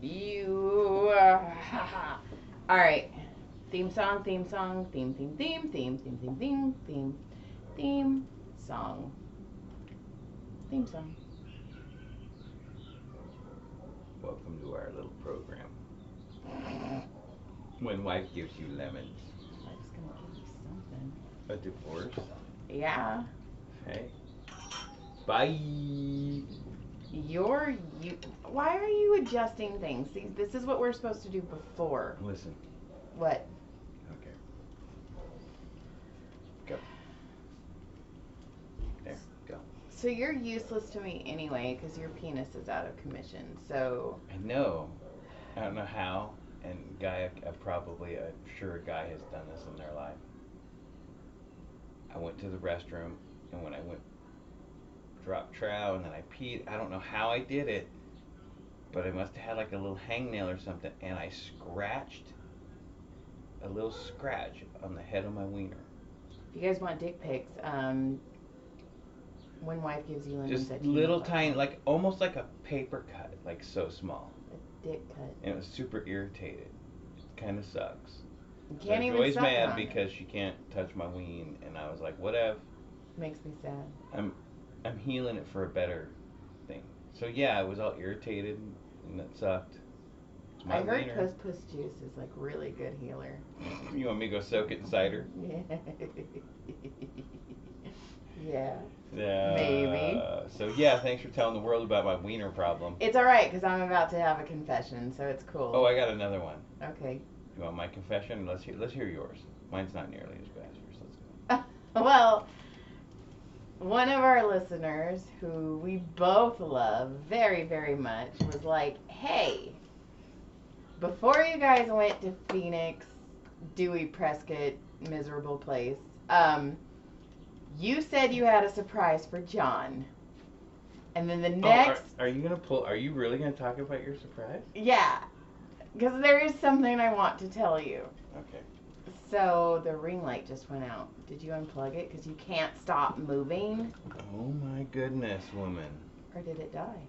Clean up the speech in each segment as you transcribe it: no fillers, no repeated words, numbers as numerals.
You. All right. Theme song, theme song, theme song. Theme song. Welcome to our little program. When wife gives you lemons. I'm just gonna give you something. A divorce? Yeah. Hey. Bye. Why are you adjusting things? See, this is what we're supposed to do before. Listen. What? Okay. Go. There. Go. So you're useless to me anyway because your penis is out of commission. So. I know. I don't know how. And I'm sure a guy has done this in their life. I went to the restroom, and when I went, dropped trow, and then I peed. I don't know how I did it, but I must have had like a little hangnail or something, and I scratched a little scratch on the head of my wiener. If you guys want dick pics, when wife gives you lemons, Just little tiny, like almost like a paper cut, like so small. A dick cut. And it was super irritated. It kind of sucks. You can't even Joy's suck mad on because she can't touch my ween, and I was like, whatever. Makes me sad. I'm healing it for a better thing. So yeah, I was all irritated, and that sucked. It's my I heard wiener. puss juice is like really good healer. You want me to go soak it in cider? Yeah. Yeah. Maybe. So yeah, thanks for telling the world about my wiener problem. It's alright, because I'm about to have a confession, so it's cool. Oh, I got another one. Okay. You want my confession? Let's hear yours. Mine's not nearly as bad as yours. Let's go. Well, one of our listeners, who we both love very, very much, was like, hey, before you guys went to Phoenix, Dewey Prescott, miserable place, you said you had a surprise for John. And then the next... Are you really going to talk about your surprise? Yeah. Because there is something I want to tell you. Okay. So the ring light just went out. Did you unplug it? Because you can't stop moving. Oh my goodness, woman. Or did it die?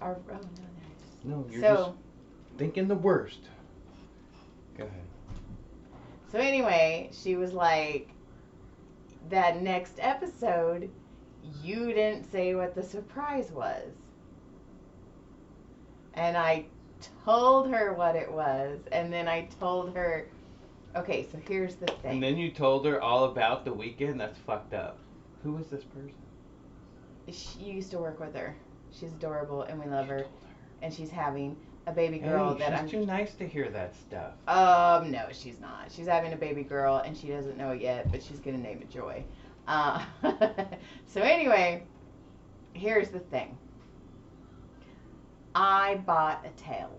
Oh no, there it is. No, you're just thinking the worst. Go ahead. So anyway, she was like, that next episode, you didn't say what the surprise was. And I told her what it was, and then I told her, okay, so here's the thing. And then you told her all about the weekend? That's fucked up. Who is this person? She used to work with her. She's adorable, and we love her. And she's having a baby girl she's too nice to hear that stuff. No, she's not. She's having a baby girl, and she doesn't know it yet, but she's going to name it Joy. So anyway, here's the thing. I bought a tail.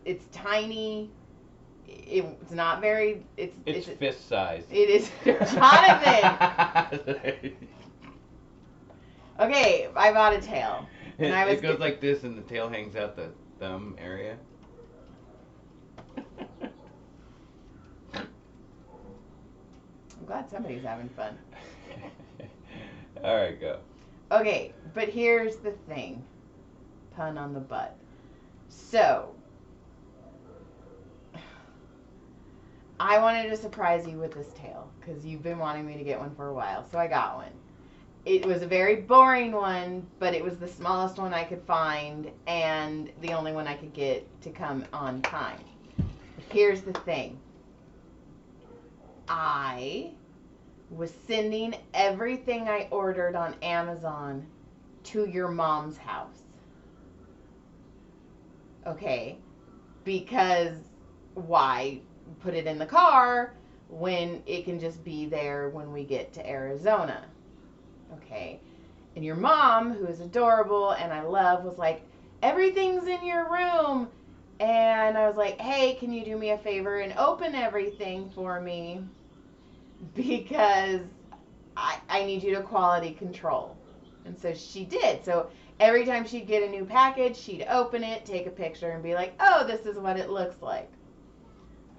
It's tiny. It's not very. It's fist size. It is Jonathan. Okay, I bought a tail. And it goes like this, and the tail hangs out the thumb area. I'm glad somebody's having fun. All right, go. Okay, but here's the thing. Pun on the butt. So, I wanted to surprise you with this tail because you've been wanting me to get one for a while, so I got one. It was a very boring one, but it was the smallest one I could find and the only one I could get to come on time. Here's the thing. I was sending everything I ordered on Amazon to your mom's house. Okay? Because why put it in the car when it can just be there when we get to Arizona? Okay? And your mom, who is adorable and I love, was like, everything's in your room. And I was like, hey, can you do me a favor and open everything for me? Because I need you to quality control. And so she did. So every time she'd get a new package, she'd open it, take a picture, and be like, oh, this is what it looks like.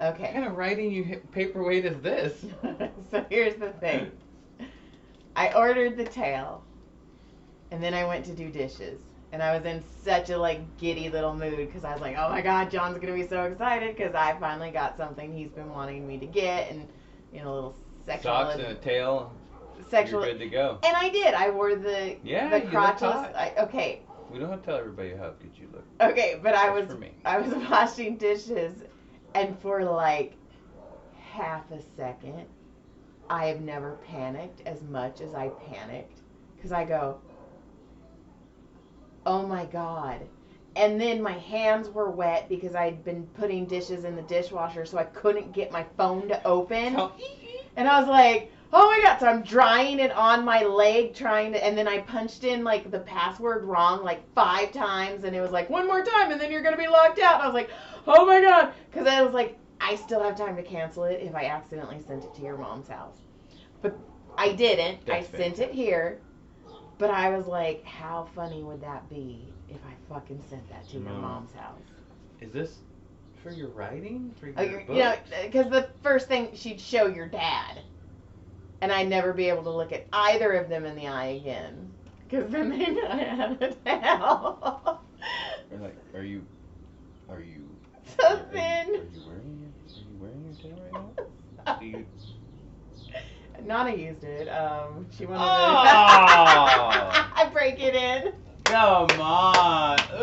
Okay. What kind of writing paperweight is this? So here's the thing. I ordered the tail, and then I went to do dishes. And I was in such a like giddy little mood because I was like, oh my God, John's gonna be so excited because I finally got something he's been wanting me to get, and a little sexual Socks and a tail. sexual. You're good to go. And I did. I wore the Yeah, the you look crotchless. hot. Okay. We don't have to tell everybody how good you look. Okay, but That's for me. I was washing dishes, and for like half a second, I have never panicked as much as I panicked because I go, oh my God. And then my hands were wet because I'd been putting dishes in the dishwasher, so I couldn't get my phone to open. And I was like, oh my God. So I'm drying it on my leg, and then I punched in like the password wrong like 5 times, and it was like, one more time, and then you're going to be locked out. And I was like, oh my God. Because I was like, I still have time to cancel it if I accidentally sent it to your mom's house. But I didn't. That's I sent it here. But I was like, how funny would that be if I fucking sent that to your mom's house? Is this for your writing? For your books? You know, because the first thing she'd show your dad. And I'd never be able to look at either of them in the eye again. Because then they know I had a tail. Or like, are you so thin. Are you wearing your tail right now? Do you... Nana used it. She wanted to. I break it in. Come on. So.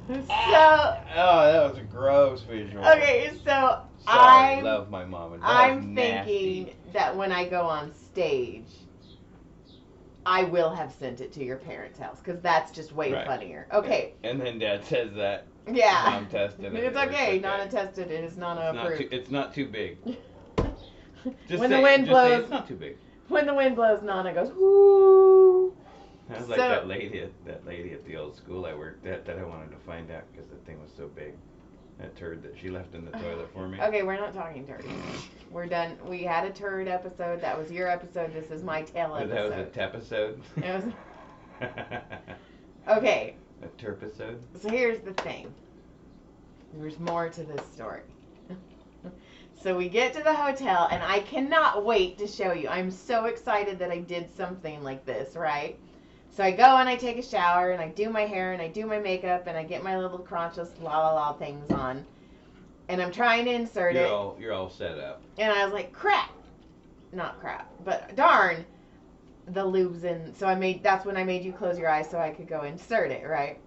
Oh, that was a gross visual. Okay, so I love my mom. And I'm nasty. thinking that when I go on stage, I will have sent it to your parents' house because that's just way funnier. Okay. And then Dad says that. Yeah. Mom tested it. It's okay. Nana tested it. It's Nana approved. It's not too big. When the wind blows, it's not too big. When the wind blows, Nana goes whoo. That was like that lady at the old school I worked at that I wanted to find out because the thing was so big. That turd that she left in the toilet for me. Okay, we're not talking turds. We're done. We had a turd episode. That was your episode. This is my tail episode. That was a tepisode. It was. Okay. A terpisode. So here's the thing. There's more to this story. So we get to the hotel, and I cannot wait to show you. I'm so excited that I did something like this, right? So I go and I take a shower, and I do my hair, and I do my makeup, and I get my little crotchless la la la things on. And I'm trying to insert it. You're all set up. And I was like, crap. Not crap, but darn, the lube's in. So that's when I made you close your eyes so I could go insert it, right?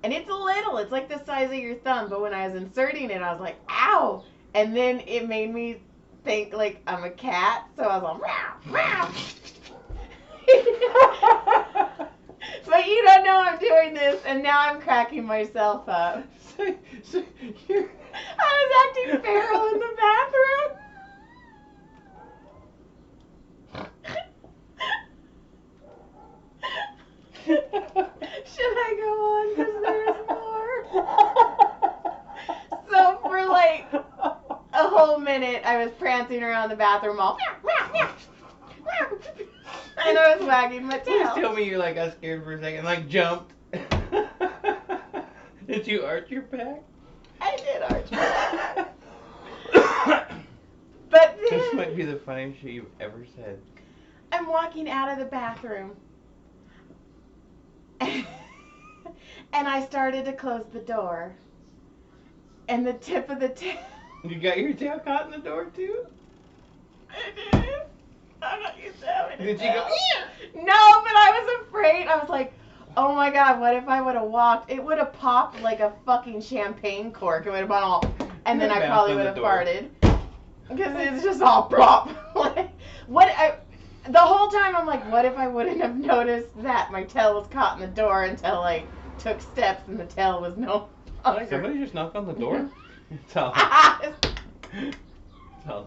And it's little. It's like the size of your thumb. But when I was inserting it, I was like, ow. And then it made me think like I'm a cat, so I was like, meow, meow. But you don't know I'm doing this, and now I'm cracking myself up. So I was acting feral in the bathroom. Should I go on? Because there's more. So for like a whole minute, I was prancing around the bathroom all and I was wagging my tail. Please tell me you like got scared for a second, like jumped. Did you arch your back? I did arch my back. But then This might be the funniest shit you've ever said. I'm walking out of the bathroom. And I started to close the door. And the tip of the tail. You got your tail caught in the door too? I did. I'm not used to having a Did you tail. go? Yeah. No, but I was afraid. I was like, oh my God, what if I would have walked? It would have popped like a fucking champagne cork. It would have gone all, and then I probably would have farted. Because it's just all prop. The whole time I'm like, what if I wouldn't have noticed that my tail was caught in the door until I took steps and the tail was no longer. Somebody just knocked on the door? It's all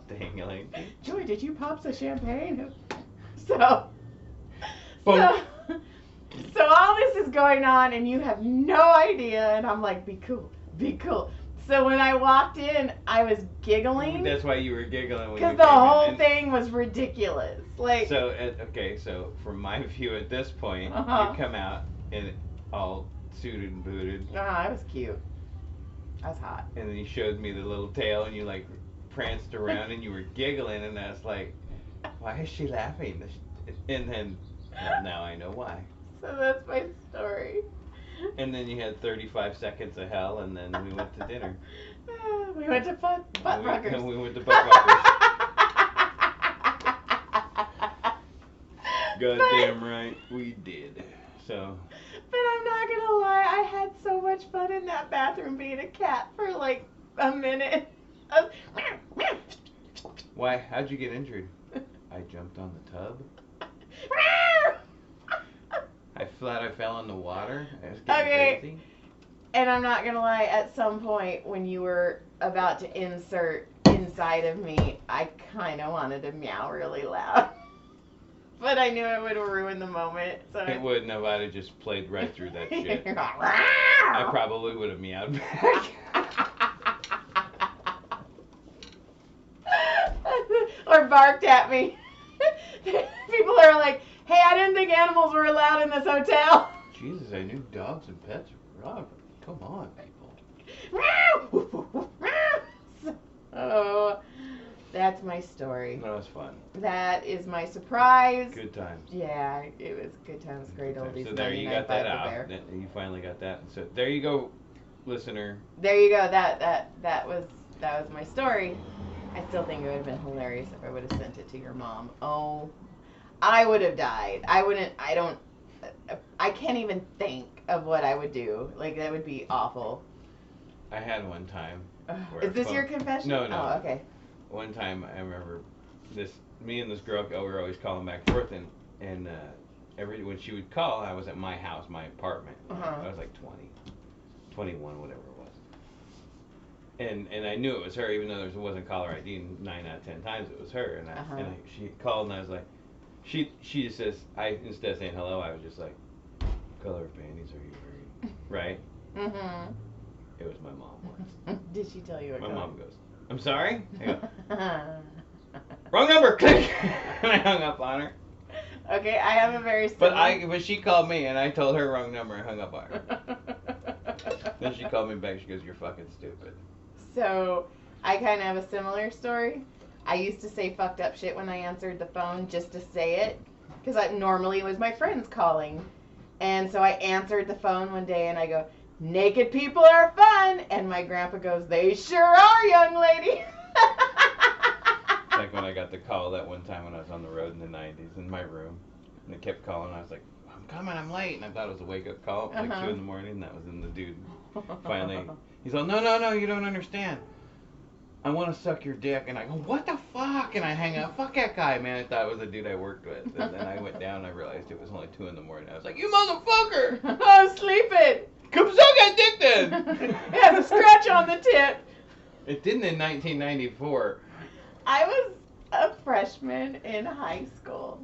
dangling. Joy, did you pop the champagne? So all this is going on and you have no idea, and I'm like, be cool, be cool. So when I walked in, I was giggling. That's why you were giggling when you because the whole thing was ridiculous. Like so from my view at this point, you come out in all suited and booted. I was cute. I was hot. And then you showed me the little tail, and you like pranced around, and you were giggling, and I was like, why is she laughing? And then now I know why. So that's my story. And then you had 35 seconds of hell, and then we went to dinner. We went to butt fuckers. We went to butt fuckers. Goddamn right, we did. So. But I'm not gonna lie, I had so much fun in that bathroom being a cat for like a minute. Why? How'd you get injured? I jumped on the tub. I fell in the water. I was getting crazy. And I'm not gonna lie, at some point when you were about to insert inside of me, I kind of wanted to meow really loud. But I knew it would ruin the moment. So it wouldn't have. I'd have just played right through that shit. I probably would have meowed back. Or barked at me. People are like, hey, I didn't think animals were allowed in this hotel. Jesus, I knew dogs and pets were wrong. Come on, people. Oh, that's my story. That was fun. That is my surprise. Good times. Yeah, it was good times, great oldies. So there you got that out. You finally got that. So there you go, listener. There you go. That was my story. I still think it would have been hilarious if I would have sent it to your mom. Oh, I would have died. I can't even think of what I would do. Like, that would be awful. I had one time. Is this your confession? No. Oh, okay. One time I remember me and this girl were always calling back and forth, and when she would call, I was at my house, my apartment. I was like 20, 21, whatever it was. And I knew it was her, even though there wasn't caller ID, and 9 out of 10 times it was her. And she called, and I was like, she just says, instead of saying hello, I was just like, color of panties are you wearing? Right? Mm-hmm. It was my mom once. Did she tell you what my color? mom goes, I'm sorry? I go, wrong number! Click! And I hung up on her. Okay, I have a very similar... But she called me, and I told her wrong number and hung up on her. Then she called me back, she goes, you're fucking stupid. So, I kind of have a similar story. I used to say fucked up shit when I answered the phone just to say it. Because normally it was my friends calling. And so I answered the phone one day and I go, naked people are fun. And my grandpa goes, they sure are, young lady. Like when I got the call that one time when I was on the road in the 90s in my room. And they kept calling. I was like, I'm coming, I'm late. And I thought it was a wake-up call at like 2 in the morning. And that was in the dude. Finally, he's like, no, you don't understand. I want to suck your dick. And I go, what the fuck? And I hang up. Fuck that guy, man. I thought it was the dude I worked with. And then I went down and I realized it was only 2 in the morning. I was like, you motherfucker! I was sleeping. Come suck that dick then! It has a scratch on the tip. It didn't in 1994. I was a freshman in high school.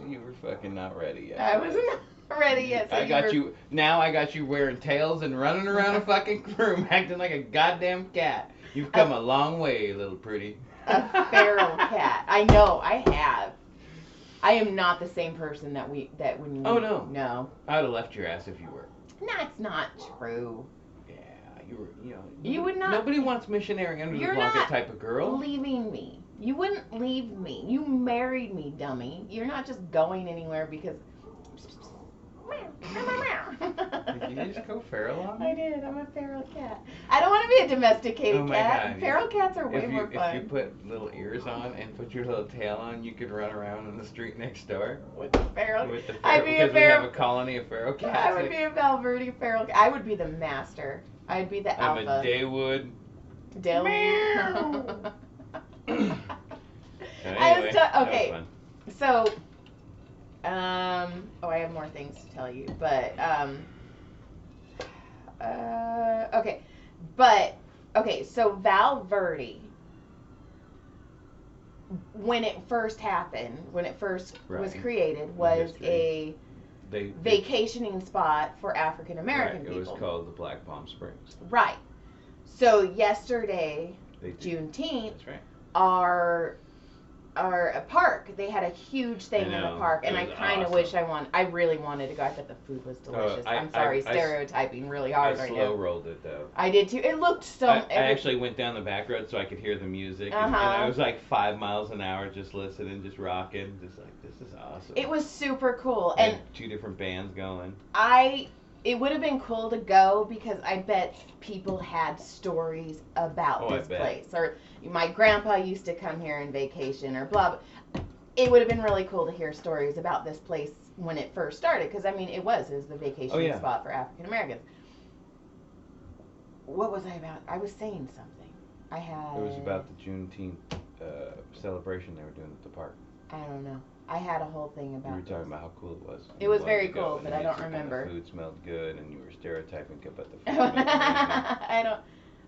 You were fucking not ready yet. I wasn't ready yet. So Now I got you wearing tails and running around a fucking room acting like a goddamn cat. You've come a long way, little pretty. A feral cat. I know, I have. I am not the same person that when you... Oh, no. No. I would have left your ass if you were. That's not true. Yeah, you were, You would not... Nobody wants missionary under the blanket type of girl. Leaving me. You wouldn't leave me. You married me, dummy. You're not just going anywhere because... Did you just go feral on me? I did. I'm a feral cat. I don't want to be a domesticated cat. God. Feral cats are way more fun. If you put little ears on and put your little tail on, you could run around in the street next door. With the feral? I'd be because we have a colony of feral cats. I would be a Valverde feral cat. I would be the master. I'd be the alpha. I'm a Daywood. Meow. Anyway, okay. So... I have more things to tell you, but, okay, so Valverde, when it first happened, when it first was created, was a vacationing spot for African American people. It was called the Black Palm Springs. Right. So yesterday, Juneteenth, that's right. Our park, they had a huge thing in the park, and I kind of wish I really wanted to go. I thought the food was delicious. I'm sorry, stereotyping really hard right now. I slow rolled it though. I did too. It looked so. I actually went down the back road so I could hear the music, and I was like 5 miles an hour just listening, just rocking, just like this is awesome. It was super cool, and 2 different bands going. I it would have been cool to go because I bet people had stories about Oh, I this bet. place. Or my grandpa used to come here on vacation or blah, blah. It would have been really cool to hear stories about this place when it first started. Because, I mean, it was the vacation Oh, yeah. spot for African Americans. What was I about? I was saying something. I had. It was about the Juneteenth celebration they were doing at the park. I don't know. I had a whole thing about. You were talking this. about how cool it was. It was You wanted very to go, cool, and but then I you don't said, remember. And the food smelled good, and you were stereotyping about the food smelled amazing. I don't.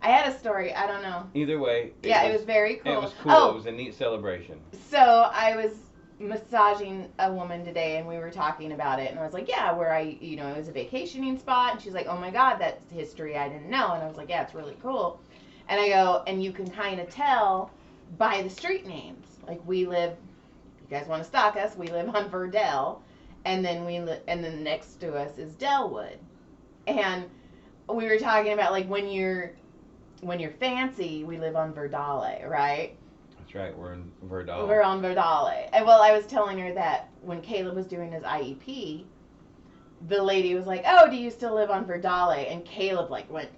I had a story. I don't know. Either way, it was very cool. It was cool. Oh, It was a neat celebration. so I was massaging a woman today, and we were talking about it, and I was like, yeah, where it was a vacationing spot, and she's like, oh my god, that's history I didn't know, and I was like, yeah, it's really cool, and I go, and you can kind of tell by the street names, like we live, if you guys want to stalk us, we live on Verdell, and then and then next to us is Delwood, and we were talking about like when you're fancy, we live on Verdale, right? That's right, we're in Verdal. We're on Verdale. And well, I was telling her that when Caleb was doing his IEP, the lady was like, "Oh, do you still live on Verdale?" And Caleb like went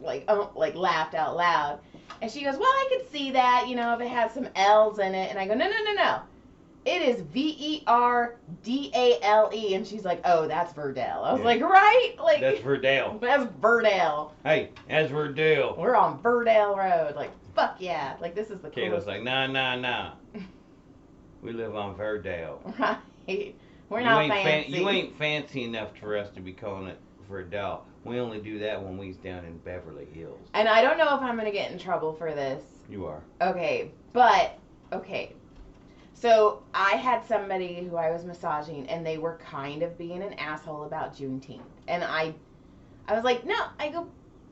like laughed out loud. And she goes, "Well, I could see that, if it has some L's in it." And I go, "No. It is Verdale." And she's like, "Oh, that's Verdale." I was like, "Right? Like That's Verdale. That's Verdale. Hey, that's Verdale. We're on Verdale Road. Like, fuck yeah. Like, this is the Kayla's coolest. like, nah. We live on Verdale. Right. We're not fancy. You ain't fancy enough for us to be calling it Verdale. We only do that when we's down in Beverly Hills. And I don't know if I'm going to get in trouble for this. You are. Okay, but, okay. So, I had somebody who I was massaging, and they were kind of being an asshole about Juneteenth. And I was like, no, I go,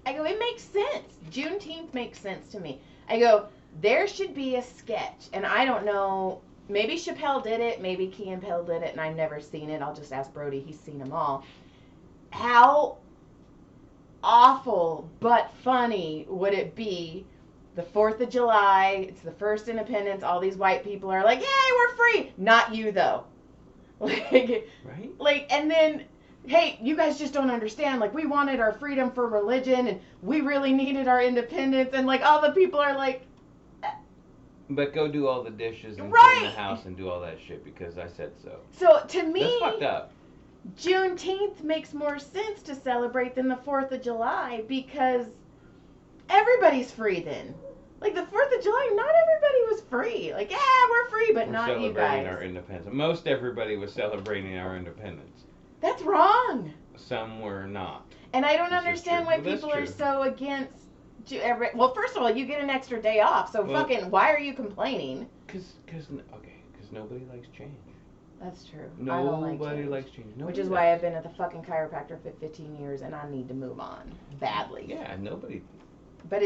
it makes sense. Juneteenth makes sense to me. I go, there should be a sketch. And I don't know, maybe Chappelle did it, maybe Key and Peele did it, and I've never seen it. I'll just ask Brody, he's seen them all. How awful but funny would it be the 4th of July, it's the first independence, all these white people are like, yay, we're free. Not you, though. Right? Like, and then, hey, you guys just don't understand. Like, we wanted our freedom for religion, and we really needed our independence, and, like, all the people are like... But go do all the dishes and right. clean the house and do all that shit because I said so. So, to me... That's fucked up. Juneteenth makes more sense to celebrate than the 4th of July because everybody's free then. Like, the 4th of July, not everybody was free. Like, yeah, we're free, but not you guys. We're celebrating our independence. Most everybody was celebrating our independence. That's wrong. Some were not. And I don't understand why people are so against... Well, first of all, you get an extra day off, so fucking, why are you complaining? Because nobody likes change. That's true. Nobody likes change. Which is why I've been at the fucking chiropractor for 15 years, and I need to move on badly. Yeah, nobody... But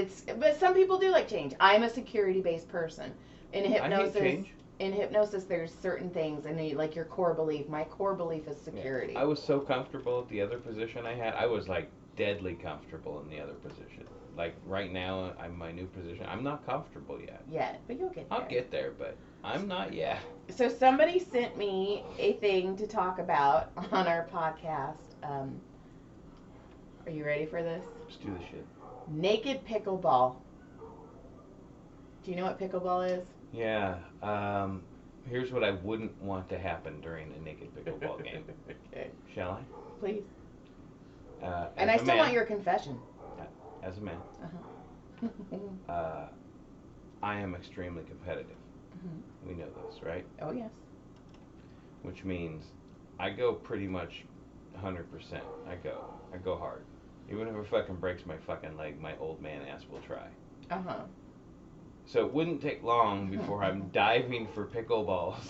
some people do like change. I'm a security-based person. In hypnosis, I hate change. In hypnosis, there's certain things, and like your core belief. My core belief is security. Yeah. I was so comfortable at the other position I had. I was like deadly comfortable in the other position. Like right now, I'm my new position. I'm not comfortable yet. Yet, but you'll get there. I'll get there, but I'm not yet. So somebody sent me a thing to talk about on our podcast. Are you ready for this? Let's do the shit. Naked pickleball. Do you know what pickleball is? Yeah. Here's what I wouldn't want to happen during a naked pickleball game. Okay. Shall I? Please. And I still want your confession. As a man, Uh-huh. I am extremely competitive. Mm-hmm. We know this, right? Oh, yes. Which means I go pretty much 100%. I go hard. Even if it fucking breaks my fucking leg, my old man ass will try. Uh-huh. So it wouldn't take long before I'm diving for pickleballs,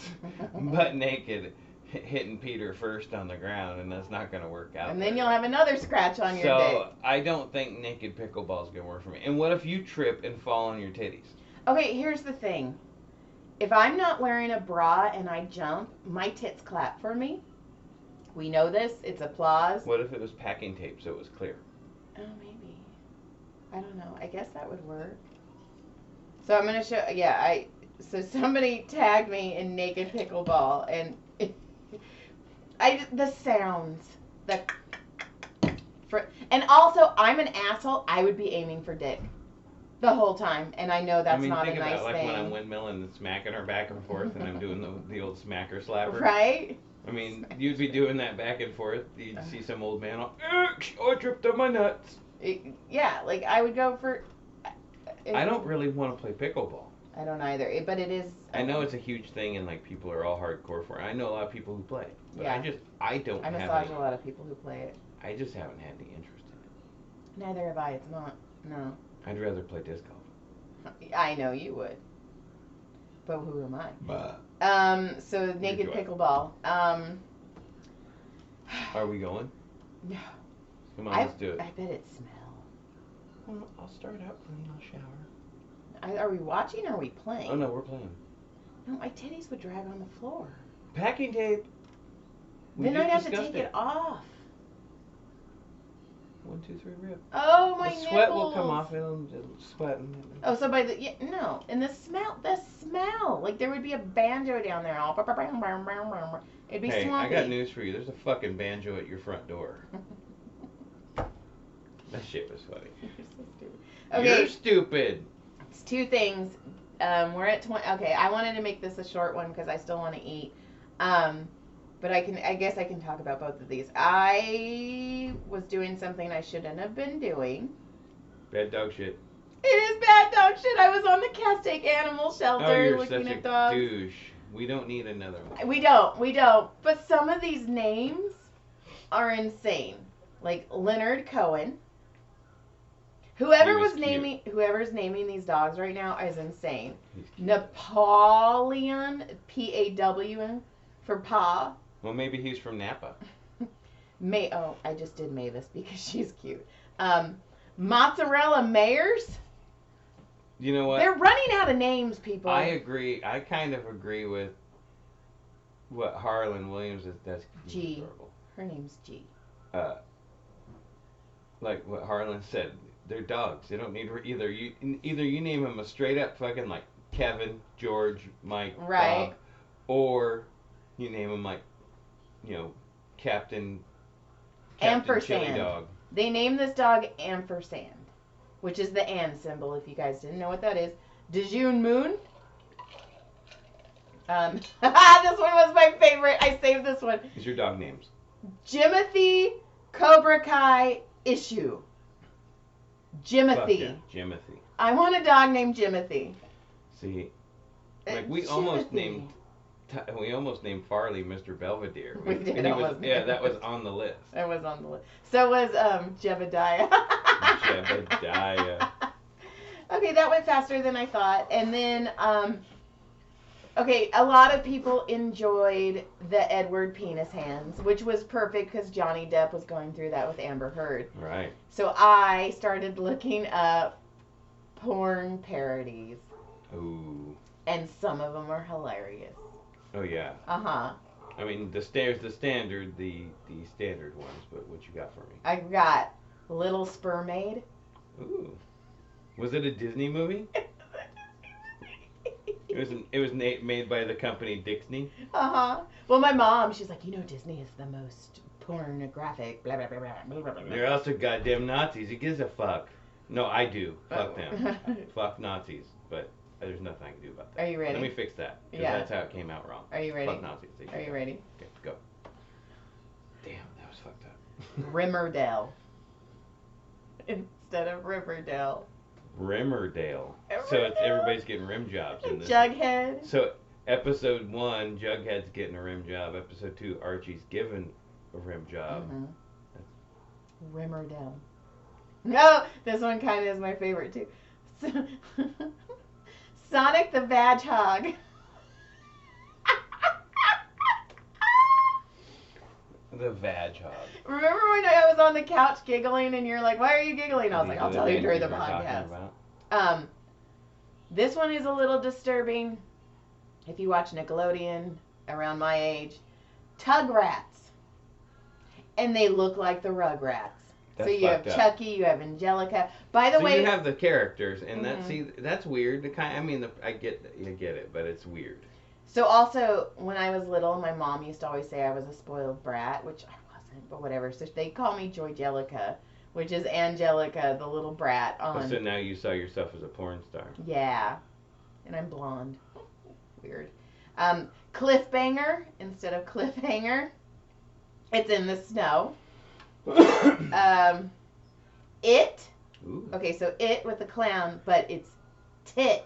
butt naked, hitting Peter first on the ground, and that's not going to work out. And then you'll have another scratch on your dick. So I don't think naked pickleball is going to work for me. And what if you trip and fall on your titties? Okay, here's the thing. If I'm not wearing a bra and I jump, my tits clap for me. We know this. It's applause. What if it was packing tape so it was clear? Oh, maybe. I don't know. I guess that would work. So I'm going to show... Yeah, so somebody tagged me in naked pickleball, and the sounds, And also, I'm an asshole. I would be aiming for dick the whole time, and I know that's not a think about nice it, like thing. when I'm windmilling and smacking her back and forth, and I'm doing the old smacker slapper. Right? I mean, you'd be doing that back and forth. You'd see some old man, I tripped on my nuts. Yeah, like I would go for. I don't really want to play pickleball. I don't either, but it is. I know it's a huge thing, and like people are all hardcore for it. I know a lot of people who play, but Yeah. I don't. I massage a lot of people who play it. I just haven't had any interest in it. Neither have I. It's not. No. I'd rather play disc golf. I know you would, but who am I? But So naked pickleball. Are we going? No. Come on, let's do it. I bet it smells. Well, I'll start out clean. I'll shower. Are we watching or are we playing? Oh no, we're playing. No, my titties would drag on the floor. Packing tape. Then I'd have to take it off. 1, 2, 3, rip. Oh, my The nipples. sweat will come off. It'll sweat. Oh, so by the no, and the smell, like there would be a banjo down there. All it'd be Hey, swampy. I got news for you. There's a fucking banjo at your front door. That shit was funny. You're so stupid. Okay, You're stupid. it's two things. We're at 20. Okay, I wanted to make this a short one because I still want to eat. But I guess I can talk about both of these. I was doing something I shouldn't have been doing. Bad dog shit. It is bad dog shit. I was on the Castaic Animal Shelter Oh, you're looking such at a dogs. douche. We don't need another one. We don't. But some of these names are insane. Like Leonard Cohen. Whoever's naming these dogs right now is insane. Napoleon, P-A-W, for Pa. Well, maybe he's from Napa. I just did Mavis because she's cute. Mozzarella Mayors. You know what? They're running out of names, people. I agree. I kind of agree with what Harlan Williams is. That's G. adorable. Her name's G. Like what Harlan said, they're dogs. They don't need either you name them a straight up fucking like Kevin, George, Mike, right. Bob, or you name them like, you know, Captain Ampersand. Chili Dog. They named this dog Ampersand, which is the and symbol. If you guys didn't know what that is, Dejun Moon. This one was my favorite. I saved this one. These are dog names. Jimothy Cobra Kai Issue. Jimothy. Yeah, Jimothy. I want a dog named Jimothy. See, like we almost named Farley Mr. Belvedere. We did and almost yeah, that was on the list. That was on the list. So was Jebediah. Jebediah. Okay, that went faster than I thought. And then, okay, a lot of people enjoyed the Edward Penis Hands, which was perfect because Johnny Depp was going through that with Amber Heard. Right. So I started looking up porn parodies. Ooh. And some of them are hilarious. Oh yeah. Uh-huh. I mean, the standard ones, but what you got for me? I got Little Spermaid. Ooh. Was it a Disney movie? It was made by the company Dixney. Uh-huh. Well, my mom, she's like, you know, Disney is the most pornographic, blah, blah, blah, blah, blah, blah, blah. They're also goddamn Nazis. Who gives a fuck? No, I do. Fuck them. Fuck Nazis. But there's nothing I can do about that. Are you ready? Let me fix that. Because Yeah. that's how it came out wrong. Are you ready? Fuck Nazis. Are you ready? Okay, go. Damn, that was fucked up. Rimmerdale. Instead of Riverdale. Rimmerdale. So everybody's getting rim jobs in this. Jughead. So episode 1, Jughead's getting a rim job. Episode 2, Archie's given a rim job. Mm-hmm. Rimmerdale. No, this one kind of is my favorite too. Sonic the Hedgehog. The Hedgehog. Remember when I was on the couch giggling and you're like, why are you giggling? I was like, I'll tell you during the podcast. This one is a little disturbing. If you watch Nickelodeon around my age, Tugrats. And they look like the Rugrats. So you have Chucky, you have Angelica. By the way, you have the characters, and that's weird. I get it, but it's weird. So also, when I was little, my mom used to always say I was a spoiled brat, which I wasn't. But whatever. So they call me Joygelica, which is Angelica, the little brat on. So now you saw yourself as a porn star. Yeah. And I'm blonde. Weird. Cliffbanger instead of cliffhanger. It's in the snow. It. Ooh. Okay, so it with the clown, but it's tits.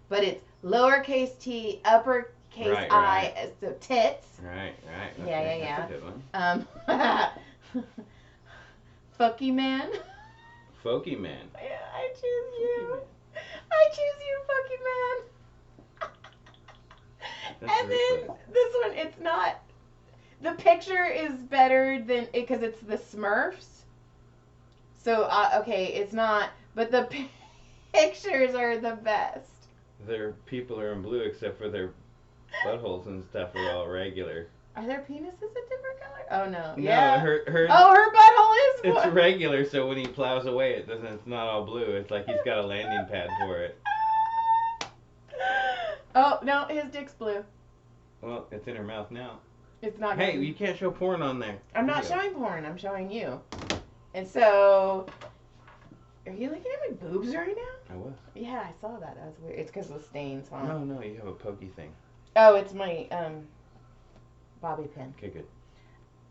But it's lowercase t, uppercase Right, I, right. so tits. Right. Okay. Yeah. That's a good one. Fucky man. Folky man. Yeah, I choose you. Man. I choose you, Fucky man. That's And very then funny. this one, it's not. The picture is better than because it's the Smurfs. So okay, it's not. But the pictures are the best. Their people are in blue except for their buttholes and stuff are all regular. Are their penises a different color? Oh no. No, Yeah. her Oh, her butthole is. it's regular, so when he plows away, it doesn't. It's not all blue. It's like he's got a landing pad for it. Oh no, his dick's blue. Well, it's in her mouth now. It's not. Hey, you can't show porn on there. I'm not showing porn. I'm showing you. And so, are you looking at my boobs right now? I was. Yeah, I saw that. That was weird. It's because of the stains, huh? No, you have a pokey thing. Oh, it's my bobby pin. Okay, good.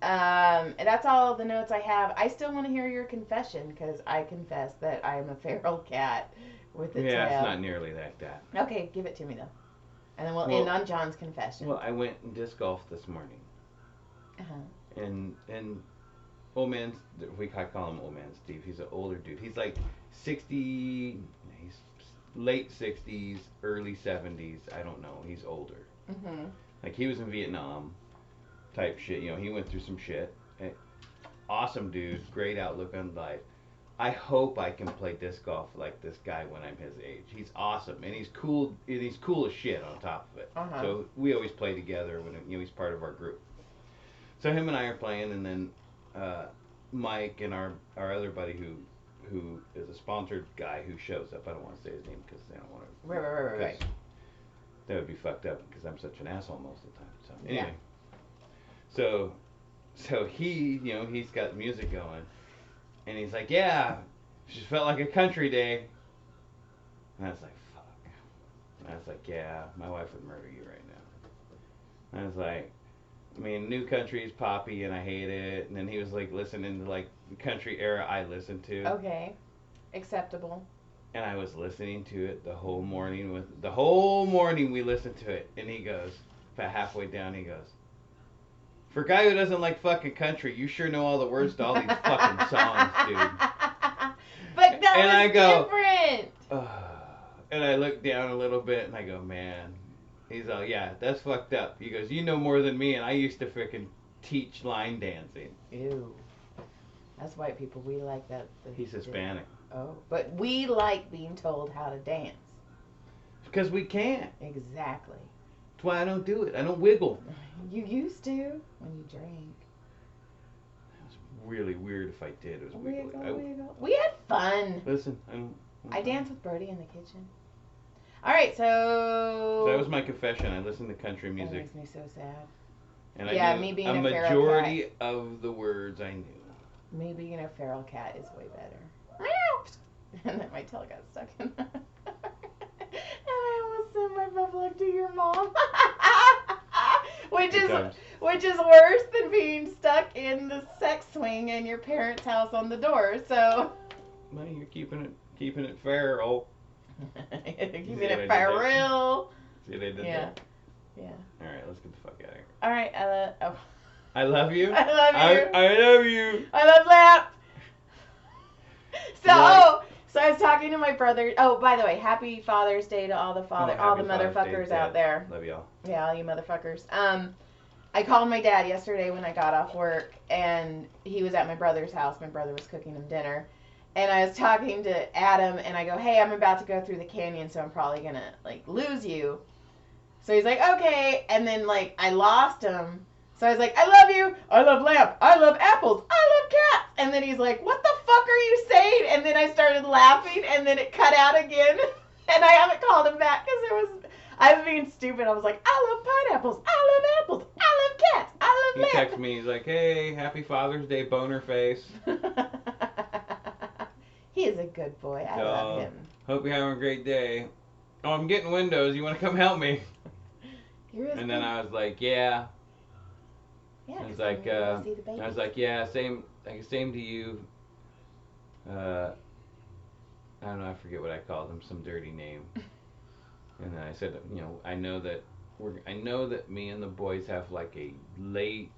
And that's all the notes I have. I still want to hear your confession because I confess that I am a feral cat with a tail. Yeah, it's not nearly like that. Okay, give it to me though, and then we'll end on John's confession. Well, I went and disc golfed this morning, and old man, I call him old man Steve. He's an older dude. He's like 60. He's late 60s, early 70s. I don't know. He's older. Mm-hmm. Like he was in Vietnam, type shit. You know, he went through some shit. Awesome dude, great outlook on life. I hope I can play disc golf like this guy when I'm his age. He's awesome and he's cool. And he's cool as shit on top of it. So we always play together when he's part of our group. So him and I are playing, and then Mike and our other buddy who is a sponsored guy who shows up. I don't want to say his name because I don't want to. Right. That would be fucked up because I'm such an asshole most of the time. So anyway, so he, he's got music going, and he's like, yeah, it just felt like a country day. And I was like, fuck. And I was like, yeah, my wife would murder you right now. And I was like, I mean, new country is poppy and I hate it. And then he was like listening to like the country era I listened to. Okay, acceptable. And I was listening to it the whole morning we listened to it. And he goes, about halfway down, he goes, for a guy who doesn't like fucking country, you sure know all the words to all these fucking songs, dude. But that and was I go, different. And I look down a little bit and I go, man. He's all, yeah, that's fucked up. He goes, you know more than me, and I used to freaking teach line dancing. Ew. That's white people. We like that. He's Hispanic. Oh, but we like being told how to dance. Because we can't. Exactly. That's why I don't do it. I don't wiggle. You used to when you drank. It was really weird if I did. It was wiggle. We had fun. Listen, I danced with Brody in the kitchen. All right, so that was my confession. I listened to country music. That makes me so sad. And yeah, I knew me being a a feral majority cat. of the words I knew. Me being a feral cat is way better. And then my tail got stuck in that. And I almost sent my buffalo to your mom. which is worse than being stuck in the sex swing in your parents' house on the door. So. Well, you're keeping it feral. Keeping it feral. See what I did Yeah. there? Yeah. All right, let's get the fuck out of here. All right. I love you. I love you. I love you. I love that. So I was talking to my brother. Oh, by the way, happy Father's Day to all the motherfuckers out there. Love y'all. Yeah, all you motherfuckers. I called my dad yesterday when I got off work, and he was at my brother's house. My brother was cooking him dinner. And I was talking to Adam, and I go, hey, I'm about to go through the canyon, so I'm probably going to, lose you. So he's like, okay. And then, I lost him. So I was like, I love you. I love lamp. I love apples. I love cats. And then he's like, what the fuck are you saying? And then I started laughing, and then it cut out again. And I haven't called him back because I was being stupid. I was like, I love pineapples. I love apples. I love cats. I He texts me. He's like, "Hey, happy Father's Day, boner face." He is a good boy. I love him. Hope you're having a great day. Oh, I'm getting windows. You want to come help me? And then I was like, yeah. Yeah. I was like, yeah, same to you. I don't know. I forget what I called him. Some dirty name. And then I said, I know that me and the boys have like a late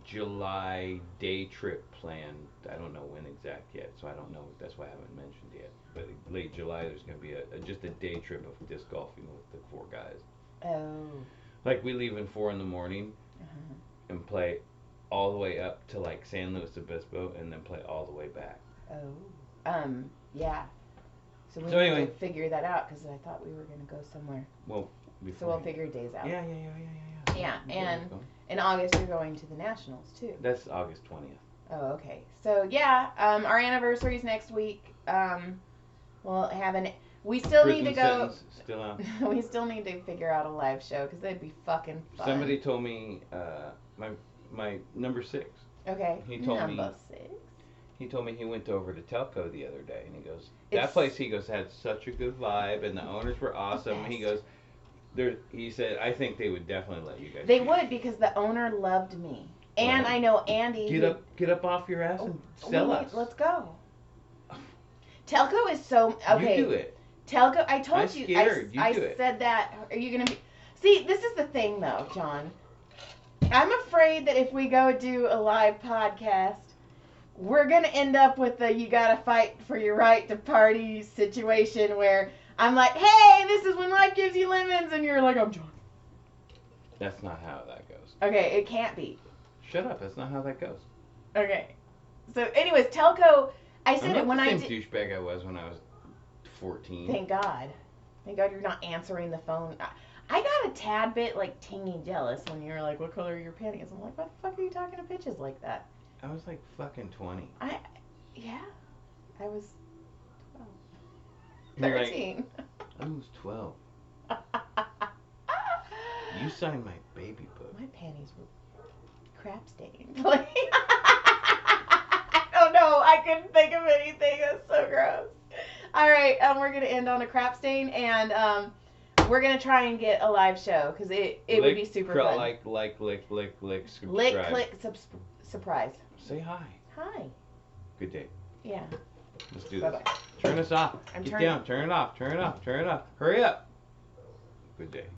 July day trip planned. I don't know when exact yet, so I don't know. That's why I haven't mentioned yet. But late July, there's going to be just a day trip of disc golfing with the 4 guys. Oh. Like we leave at 4 in the morning and play all the way up to like San Luis Obispo, and then play all the way back. Oh. Yeah. So we need to figure that out because I thought we were going to go somewhere. Well, so we'll figure days out. Yeah. Yeah, and in August you're going to the Nationals too. That's August 20th. Oh, okay. So yeah, our anniversary's next week. We'll have we still Prison need to go. Still out. We still need to figure out a live show because that'd be fucking fun. Somebody told me my number 6. Okay. He told number 6. He told me he went over to Telco the other day, and he goes, that place, he goes, had such a good vibe, and the owners were awesome. He goes, he said, I think they would definitely let you guys. They would because the owner loved me, and I know Andy. Get up off your ass and sell us. Let's go. Telco is so okay. You do it. Telco, I told you. Scared. I said that. Are you gonna be? See, this is the thing, though, John. I'm afraid that if we go do a live podcast, we're going to end up with the you got to fight for your right to party situation where I'm like, hey, this is when life gives you lemons, and you're like, I'm John. That's not how that goes. Okay, it can't be. Shut up. That's not how that goes. Okay. So, anyways, Telco, I said it when I did. I'm not the same douchebag I was when I was 14. Thank God. Thank God you're not answering the phone. I got a tad bit, like, tingy jealous when you were like, what color are your panties? I'm like, what the fuck are you talking to bitches like that? I was like fucking 20. Yeah. I was 12. You're 13. Right. I was 12. You signed my baby book. My panties were crap stained. Like, I don't know. I couldn't think of anything. That's so gross. All right. We're going to end on a crap stain, and we're going to try and get a live show because it would be super fun. Lick, subscribe. Lick, click, surprise. Say hi. Hi. Good day. Yeah. Let's do Bye-bye. this. Turn this off. Get down. Turn it off. Hurry up. Good day.